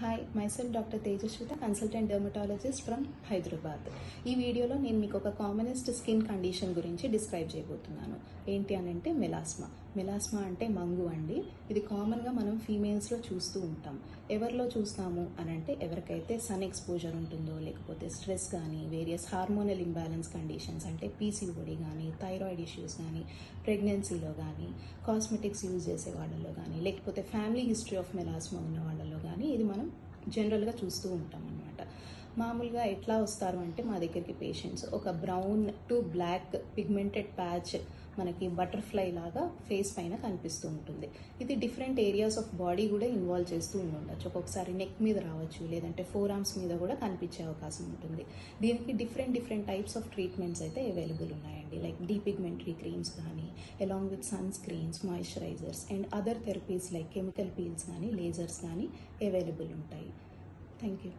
Hi myself doctor Tejaswitha consultant dermatologist from Hyderabad. ఈ వీడియోలో నేను మీకు ఒక కామనెస్ట్ స్కిన్ కండిషన్ గురించి డిస్క్రైబ్ చేయబోతున్నాను. ఏంటి అని అంటే మెలాస్మా. మెలాస్మా అంటే మంగు అండి. ఇది కామన్గా మనం ఫీమేల్స్లో చూస్తూ ఉంటాం. ఎవరిలో చూస్తాము అని అంటే ఎవరికైతే సన్ ఎక్స్పోజర్ ఉంటుందో, లేకపోతే స్ట్రెస్ కానీ, వేరియస్ హార్మోనల్ ఇంబ్యాలెన్స్ కండిషన్స్ అంటే పీసీఓడి కానీ, థైరాయిడ్ ఇష్యూస్ కానీ, ప్రెగ్నెన్సీలో కానీ, కాస్మెటిక్స్ యూజ్ చేసే వాళ్ళలో కానీ, లేకపోతే ఫ్యామిలీ హిస్టరీ ఆఫ్ మెలాస్మా ఉన్న వాళ్ళలో కానీ ఇది మనం జనరల్గా చూస్తూ ఉంటాం అన్నమాట. మామూలుగా ఎట్లా వస్తారు అంటే మా దగ్గరికి పేషెంట్స్ ఒక brown to black pigmented patch మనకి బటర్ఫ్లై లాగా ఫేస్ పైన కనిపిస్తూ ఉంటుంది. ఇది డిఫరెంట్ ఏరియాస్ ఆఫ్ బాడీ కూడా ఇన్వాల్వ్ చేస్తూ ఉండొచ్చు. ఒక్కొక్కసారి నెక్ మీద రావచ్చు, లేదంటే ఫోర్ ఆర్మ్స్ మీద కూడా కనిపించే అవకాశం ఉంటుంది. దీనికి డిఫరెంట్ టైప్స్ ఆఫ్ ట్రీట్మెంట్స్ అయితే అవైలబుల్ ఉన్నాయండి. లైక్ డీపిగ్మెంటరీ క్రీమ్స్ కానీ, along with sun screens, moisturisers and other therapies like chemical peels కానీ, లేజర్స్ కానీ అవైలబుల్ ఉంటాయి. Thank you.